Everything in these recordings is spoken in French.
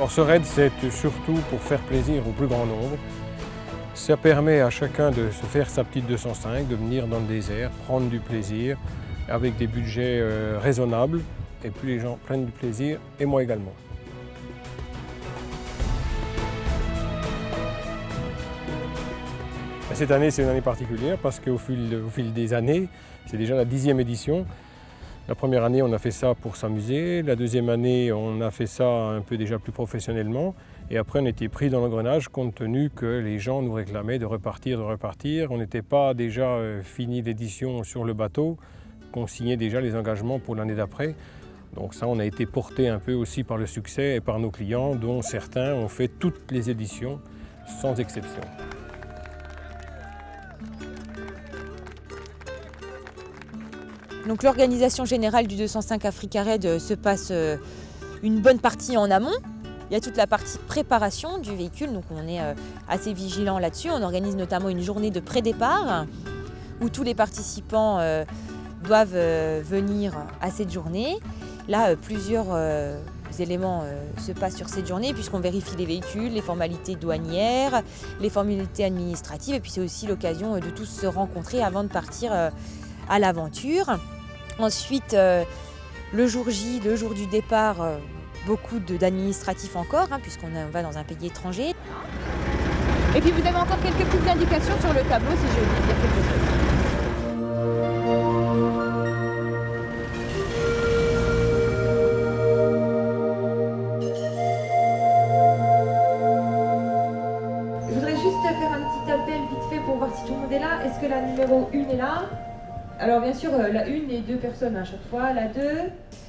Alors ce raid, c'est surtout pour faire plaisir au plus grand nombre. Ça permet à chacun de se faire sa petite 205, de venir dans le désert, prendre du plaisir, avec des budgets raisonnables. Et plus les gens prennent du plaisir, et moi également. Cette année, c'est une année particulière parce qu'au fil des années, c'est déjà la 10e édition. La première année, on a fait ça pour s'amuser. La deuxième année, on a fait ça un peu déjà plus professionnellement. Et après, on était pris dans l'engrenage compte tenu que les gens nous réclamaient de repartir. On n'était pas déjà fini l'édition sur le bateau, qu'on signait déjà les engagements pour l'année d'après. Donc ça, on a été porté un peu aussi par le succès et par nos clients, dont certains ont fait toutes les éditions, sans exception. Donc l'organisation générale du 205 Africa Raid se passe une bonne partie en amont. Il y a toute la partie préparation du véhicule, donc on est assez vigilant là-dessus. On organise notamment une journée de pré-départ où tous les participants doivent venir à cette journée. Là, plusieurs éléments se passent sur cette journée puisqu'on vérifie les véhicules, les formalités douanières, les formalités administratives et puis c'est aussi l'occasion de tous se rencontrer avant de partir à l'aventure. Ensuite, le jour J, le jour du départ, beaucoup d'administratifs encore, puisqu'on va dans un pays étranger. Et puis vous avez encore quelques petites indications sur le tableau si j'ai oublié de dire quelque chose. Je voudrais juste faire un petit appel vite fait pour voir si tout le monde est là. Est-ce que la numéro 1 est là? Alors bien sûr, la 1 et 2 personnes à chaque fois, la 2.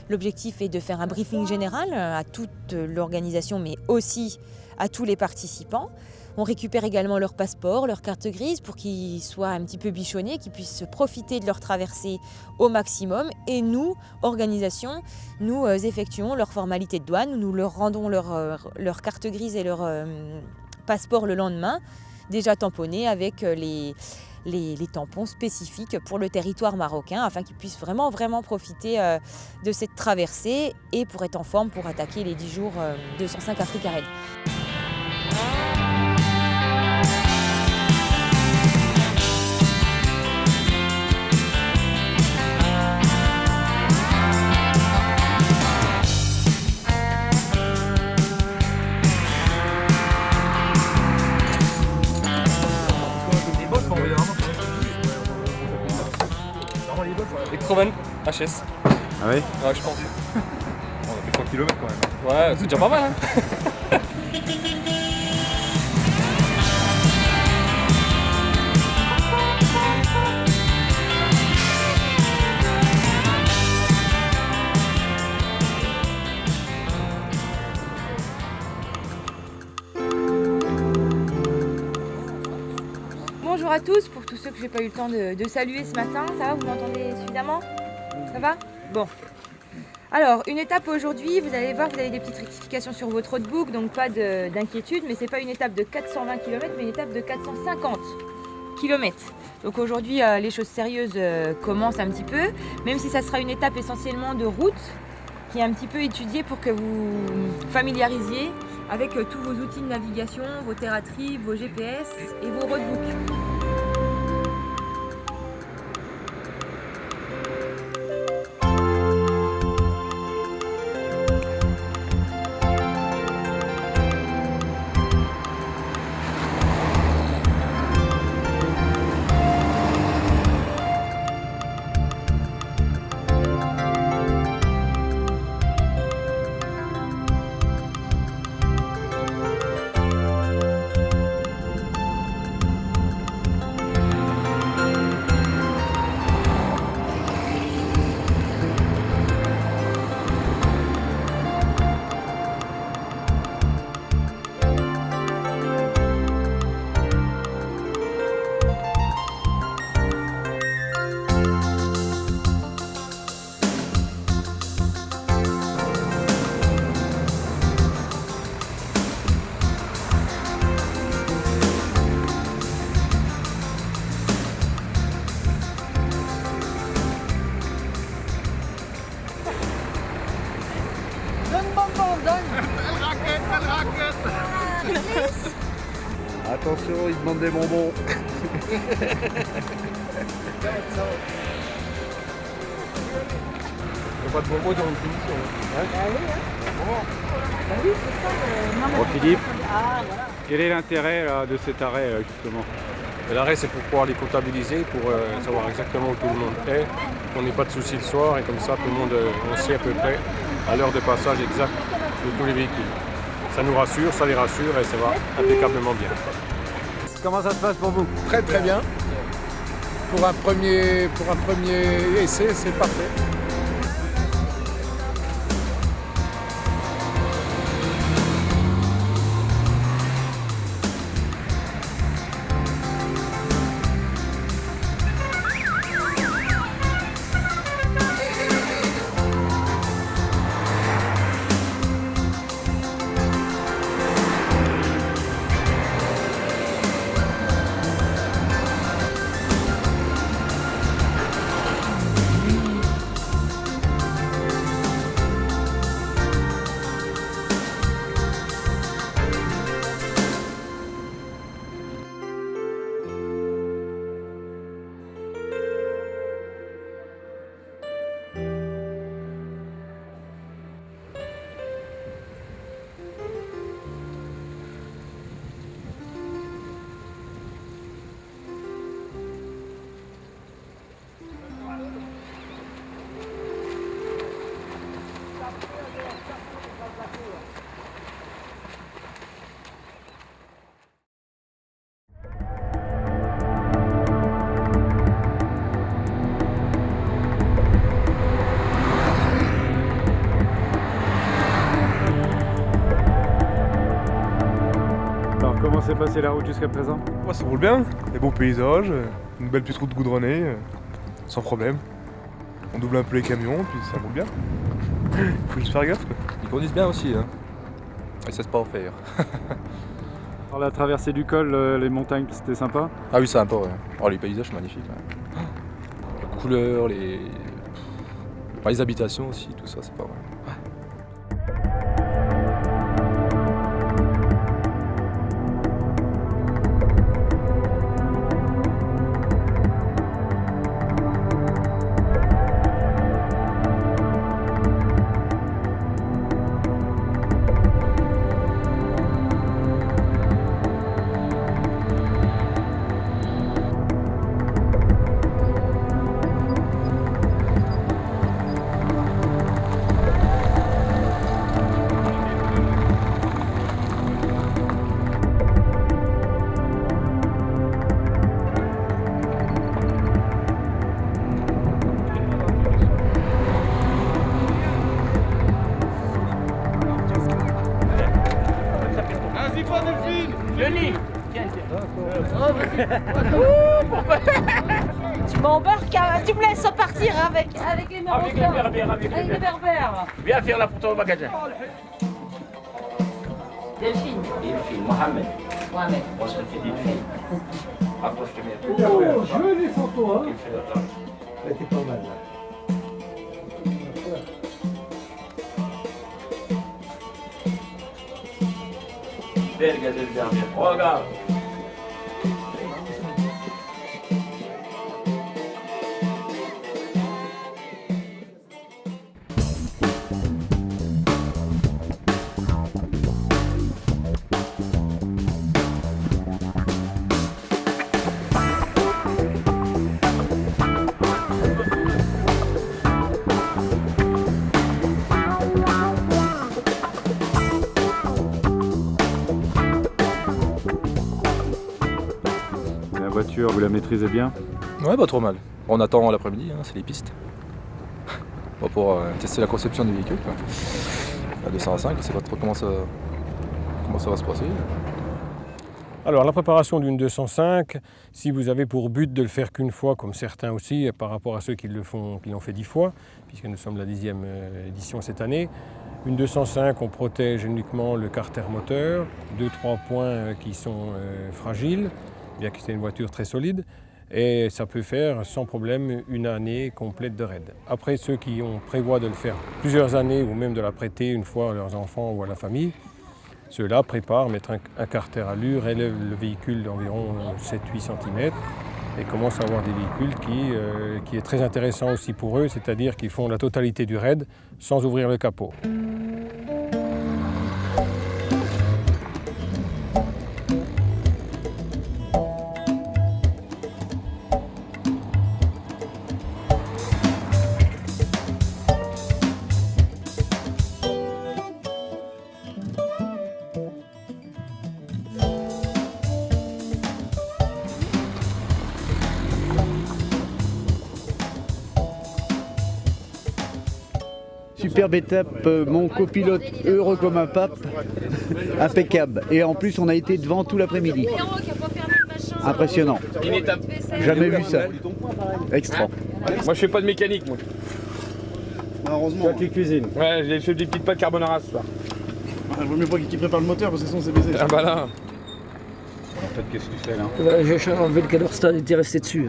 L'objectif est de faire un briefing général à toute l'organisation, mais aussi à tous les participants. On récupère également leur passeport, leur carte grise pour qu'ils soient un petit peu bichonnés, qu'ils puissent profiter de leur traversée au maximum. Et nous, organisation, nous effectuons leurs formalités de douane, nous leur rendons leur carte grise et leur passeport le lendemain, déjà tamponnés avec les tampons spécifiques pour le territoire marocain afin qu'ils puissent vraiment profiter de cette traversée et pour être en forme pour attaquer les 10 jours 205 Africa Raid. Eindhoven, HS. Ah oui? Ouais, je pense. On a fait 3 km quand même. Ouais, c'est déjà pas mal, hein. Bonjour à tous, pour tous ceux que j'ai pas eu le temps de saluer ce matin, ça va, vous m'entendez suffisamment? Ça va? Bon. Alors, une étape aujourd'hui, vous allez voir, vous avez des petites rectifications sur votre roadbook, donc pas d'inquiétude, mais c'est pas une étape de 420 km, mais une étape de 450 km. Donc aujourd'hui, les choses sérieuses commencent un petit peu, même si ça sera une étape essentiellement de route, qui est un petit peu étudiée pour que vous familiarisiez avec tous vos outils de navigation, vos TerraTrip, vos GPS et vos roadbooks. Attention, il demande des bonbons. Il n'y a pas de bonbons dans une finition. Bon Philippe, quel est l'intérêt de cet arrêt justement? L'arrêt, c'est pour pouvoir les comptabiliser, pour savoir exactement où tout le monde est, qu'on n'ait pas de soucis le soir, et comme ça, tout le monde, on sait à peu près à l'heure de passage exacte de tous les véhicules. Ça nous rassure, ça les rassure, et ça va impeccablement bien. Comment ça se passe pour vous? Très très bien. Pour un premier essai, c'est parfait. Comment s'est passée la route jusqu'à présent? Ouais, ça roule bien, des beaux paysages, une belle petite route goudronnée, sans problème. On double un peu les camions, puis ça roule bien. Faut juste faire gaffe quoi. Ils conduisent bien aussi, hein. Ils savent pas en faire. Alors la traversée du col, les montagnes, c'était sympa? Ah oui, c'est sympa, ouais. Oh, les paysages sont magnifiques. Ouais. Les couleurs, les habitations aussi, tout ça, c'est pas vrai. Tu m'embarques, tu me laisses partir avec les Marocains. Avec les Berbères. Viens faire la photo au magasin. Delphine. Delphine, Mohamed. Mohamed. Moi je fais Delphine. Approche-toi bien. Oh, je veux les photos, hein. Il fait le temps. Elle était pas mal là. Belle gazelle berbère. Regarde. La voiture, vous la maîtrisez bien? Ouais, pas trop mal. On attend l'après-midi, hein, c'est les pistes. Bon, pour tester la conception du véhicule, quoi. La 205, je sais pas trop comment ça va se passer. Alors la préparation d'une 205, si vous avez pour but de le faire qu'une fois, comme certains aussi, par rapport à ceux qui l'ont fait 10 fois, puisque nous sommes la 10e édition cette année, une 205, on protège uniquement le carter moteur, 2-3 points qui sont fragiles, bien que c'est une voiture très solide, et ça peut faire sans problème une année complète de raid. Après, ceux qui prévoient de le faire plusieurs années ou même de la prêter une fois à leurs enfants ou à la famille, Ceux-là préparent, mettent un carter à allure, élèvent le véhicule d'environ 7-8 cm et commencent à avoir des véhicules qui est très intéressant aussi pour eux, c'est-à-dire qu'ils font la totalité du raid sans ouvrir le capot. Superbe étape, mon copilote heureux comme un pape, impeccable. Et en plus, on a été devant tout l'après-midi. Impressionnant. Jamais vu ça. Extra. Moi, je fais pas de mécanique, moi. Heureusement. Tu cuisines. Ouais, j'ai fait des petites pâtes carbonara ce soir. Il vaut mieux pas qu'il prépare le moteur parce que sinon c'est baisé. Ah bah là. En fait, qu'est-ce que tu fais là? J'ai enlevé le cadre était resté dessus.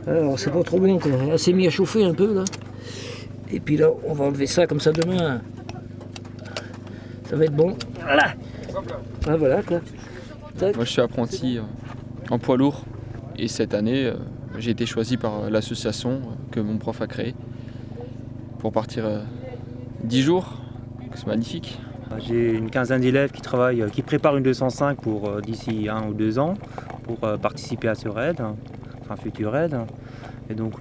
Alors c'est pas trop bon, quoi. Elle s'est mis à chauffer un peu là. Et puis là, on va enlever ça comme ça demain. Ça va être bon. Voilà. Ah, voilà quoi. Tac. Moi je suis apprenti en poids lourd et cette année j'ai été choisi par l'association que mon prof a créée pour partir 10 jours. C'est magnifique. J'ai une quinzaine d'élèves qui préparent une 205 pour d'ici 1 ou 2 ans pour participer à ce raid, enfin futur raid. Et donc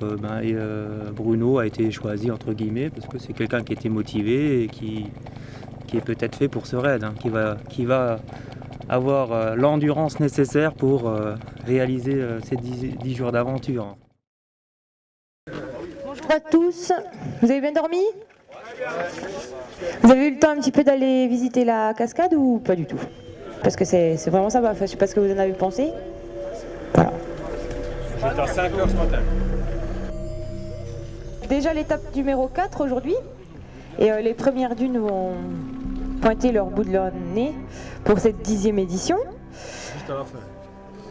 Bruno a été choisi entre guillemets parce que c'est quelqu'un qui était motivé et qui est peut-être fait pour ce raid, qui va avoir l'endurance nécessaire pour réaliser ces 10 jours d'aventure. Bonjour à tous, vous avez bien dormi? Vous avez eu le temps un petit peu d'aller visiter la cascade ou pas du tout? Parce que c'est vraiment sympa, je sais pas ce que vous en avez pensé. Voilà. J'étais à 5 heures ce matin. Déjà l'étape numéro 4 aujourd'hui, et les premières dunes vont pointer leur bout de leur nez pour cette 10e édition. Juste à la fin.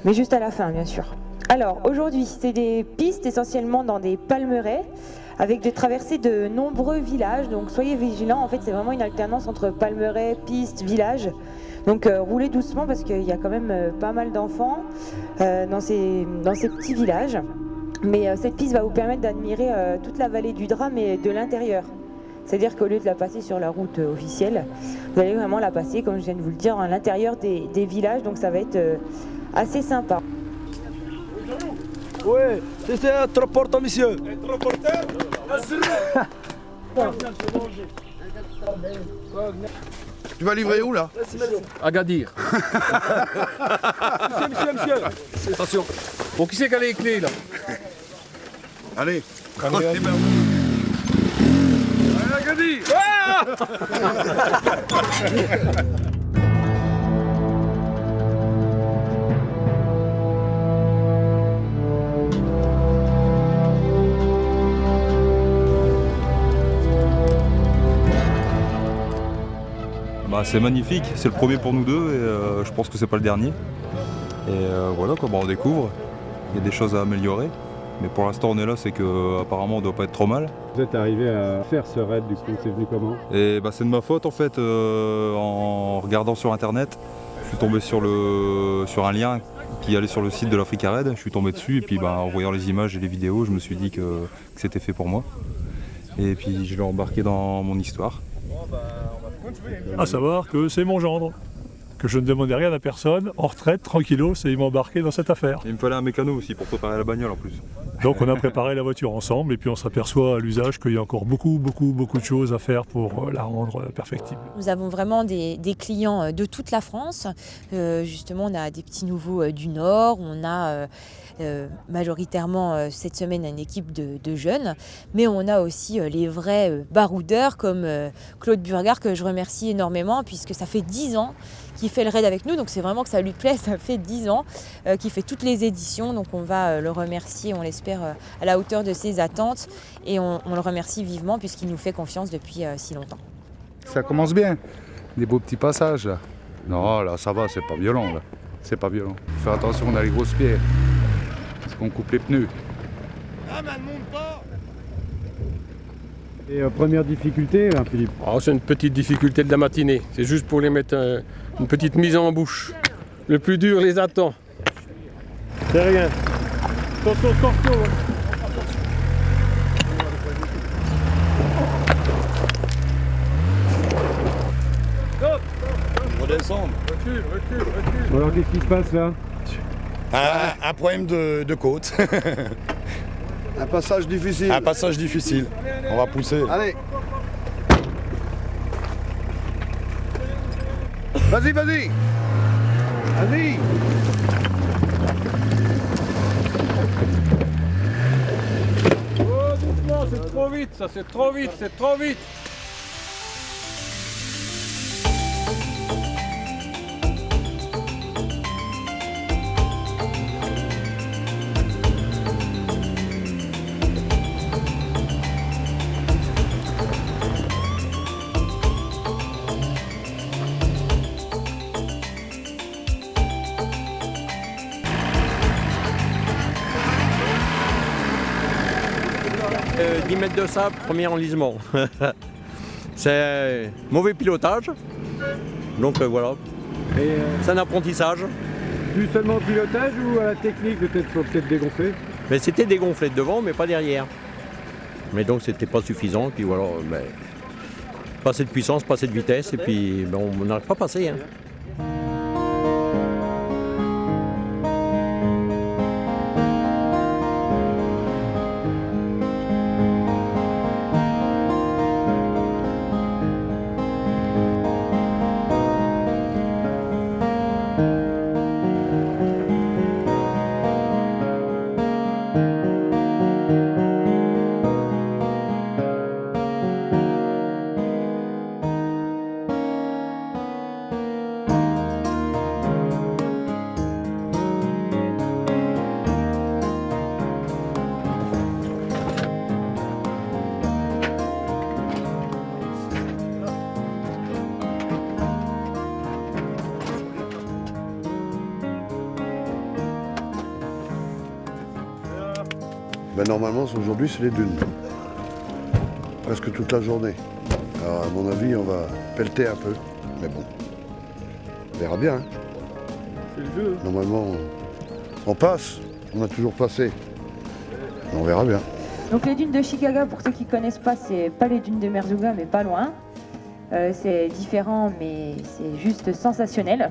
Mais juste à la fin, bien sûr. Alors aujourd'hui, c'est des pistes essentiellement dans des palmeraies, avec des traversées de nombreux villages, donc soyez vigilants, en fait c'est vraiment une alternance entre palmeraies, pistes, villages. Donc roulez doucement parce qu'il y a quand même pas mal d'enfants dans ces petits villages. Mais cette piste va vous permettre d'admirer toute la vallée du Drap, mais de l'intérieur. C'est-à-dire qu'au lieu de la passer sur la route officielle, vous allez vraiment la passer, comme je viens de vous le dire, à l'intérieur des villages, donc ça va être assez sympa. Oui, c'est un transporteur, monsieur. Un transporteur? Tu vas livrer où là? Agadir. Monsieur. Attention. Bon, qui c'est qui a les clés là? Allez. Allez, Agadir. C'est magnifique, c'est le premier pour nous deux et je pense que c'est pas le dernier. Et voilà quoi, on découvre, il y a des choses à améliorer. Mais pour l'instant on est là, c'est qu'apparemment on doit pas être trop mal. Vous êtes arrivé à faire ce raid du coup, c'est venu comment? Et c'est de ma faute en fait, en regardant sur internet, je suis tombé sur un lien qui allait sur le site de l'Africa Raid, je suis tombé dessus et puis en voyant les images et les vidéos, je me suis dit que c'était fait pour moi. Et puis je l'ai embarqué dans mon histoire. À savoir que c'est mon gendre, que je ne demandais rien à personne, en retraite, tranquillos, et il m'a embarqué dans cette affaire. Il me fallait un mécano aussi pour préparer la bagnole en plus. Donc on a préparé la voiture ensemble et puis on s'aperçoit à l'usage qu'il y a encore beaucoup de choses à faire pour la rendre perfectible. Nous avons vraiment des clients de toute la France. Justement, on a des petits nouveaux du Nord, on a majoritairement cette semaine une équipe de jeunes, mais on a aussi les vrais baroudeurs comme Claude Burgard, que je remercie énormément puisque ça fait 10 ans qu'il fait le raid avec nous, donc c'est vraiment que ça lui plaît, ça fait 10 ans qu'il fait toutes les éditions, donc on va le remercier, on l'espère à la hauteur de ses attentes et on le remercie vivement puisqu'il nous fait confiance depuis si longtemps. Ça commence bien, des beaux petits passages là. Non là ça va, c'est pas violent là, c'est pas violent. Faut faire attention, on a les grosses pierres, parce qu'on coupe les pneus. Ah mais elle monte pas. Et première difficulté, hein, Philippe? C'est une petite difficulté de la matinée. C'est juste pour les mettre une petite mise en bouche. Le plus dur les attend. C'est rien. Attention, scorpion. Redescendre. Recule. Bon, alors qu'est-ce qui se passe là? Un problème de côte. Un passage difficile. Un passage difficile. On va pousser. Allez. Vas-y. Vas-y. Oh, doucement, c'est trop vite, ça, c'est trop vite. « 10 mètres de sable, premier enlisement. C'est mauvais pilotage. Donc voilà. C'est un apprentissage. Dû seulement au pilotage ou à la technique peut-être dégonfler? Mais c'était dégonflé devant, mais pas derrière. Mais donc c'était pas suffisant. Puis voilà, pas assez de puissance, pas assez de vitesse, et puis on n'arrive pas à passer. Hein. Normalement, aujourd'hui, c'est les dunes. Presque toute la journée. Alors, à mon avis, on va pelleter un peu. Mais bon, on verra bien. Hein. C'est le jeu. Normalement, on passe. On a toujours passé. Mais on verra bien. Donc les dunes de Chicago, pour ceux qui ne connaissent pas, c'est pas les dunes de Merzouga, mais pas loin. C'est différent, mais c'est juste sensationnel.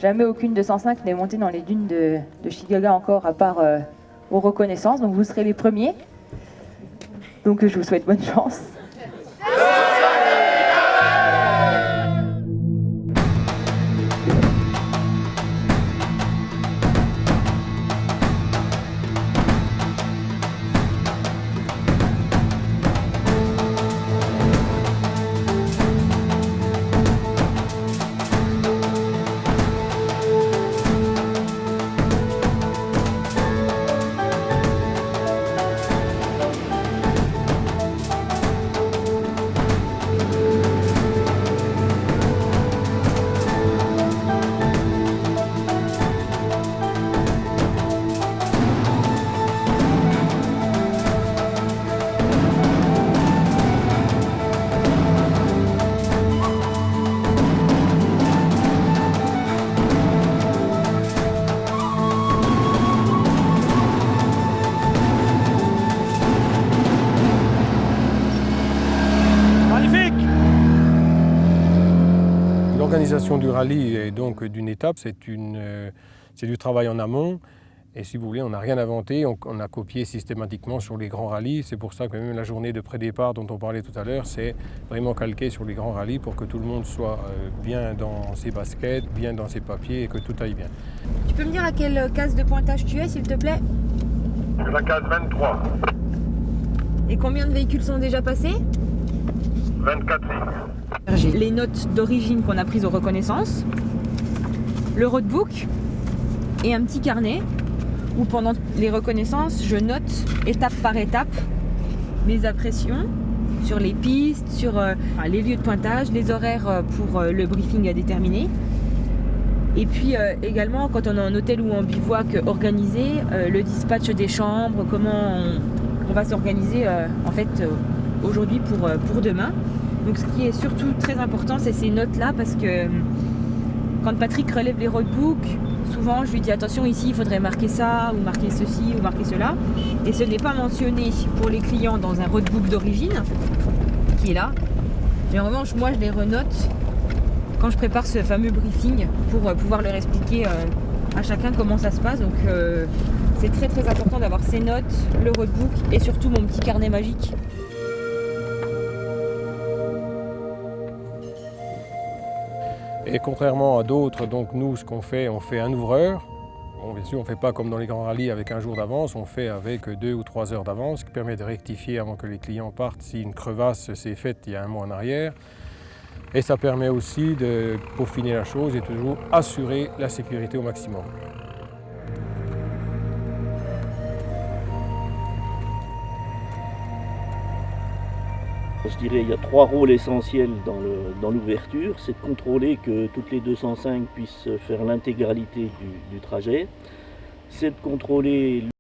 Jamais aucune 205 n'est montée dans les dunes de Chicago encore, à part aux reconnaissances. Donc vous serez les premiers. Donc je vous souhaite bonne chance. L'organisation du rallye et donc d'une étape, c'est du travail en amont. Et si vous voulez, on n'a rien inventé, on a copié systématiquement sur les grands rallyes. C'est pour ça que même la journée de pré-départ dont on parlait tout à l'heure, c'est vraiment calqué sur les grands rallyes pour que tout le monde soit bien dans ses baskets, bien dans ses papiers et que tout aille bien. Tu peux me dire à quelle case de pointage tu es, s'il te plaît? La case 23. Et combien de véhicules sont déjà passés? 24 lignes. J'ai les notes d'origine qu'on a prises aux reconnaissances, le roadbook et un petit carnet où pendant les reconnaissances, je note étape par étape mes impressions sur les pistes, sur les lieux de pointage, les horaires pour le briefing à déterminer. Et puis également, quand on est en hôtel ou en bivouac organisé, le dispatch des chambres, comment on va s'organiser en fait aujourd'hui pour demain. Donc ce qui est surtout très important, c'est ces notes-là, parce que quand Patrick relève les roadbooks, souvent je lui dis attention, ici il faudrait marquer ça, ou marquer ceci, ou marquer cela. Et ce n'est pas mentionné pour les clients dans un roadbook d'origine, qui est là. Mais en revanche, moi je les renote quand je prépare ce fameux briefing pour pouvoir leur expliquer à chacun comment ça se passe. Donc c'est très très important d'avoir ces notes, le roadbook et surtout mon petit carnet magique. Et contrairement à d'autres, donc nous ce qu'on fait, on fait un ouvreur. Bon, bien sûr, on ne fait pas comme dans les grands rallyes avec un jour d'avance, on fait avec 2 ou 3 heures d'avance, ce qui permet de rectifier avant que les clients partent si une crevasse s'est faite il y a un mois en arrière. Et ça permet aussi de peaufiner la chose et toujours assurer la sécurité au maximum. Je dirais qu'il y a 3 rôles essentiels dans l'ouverture. C'est de contrôler que toutes les 205 puissent faire l'intégralité du trajet. C'est de contrôler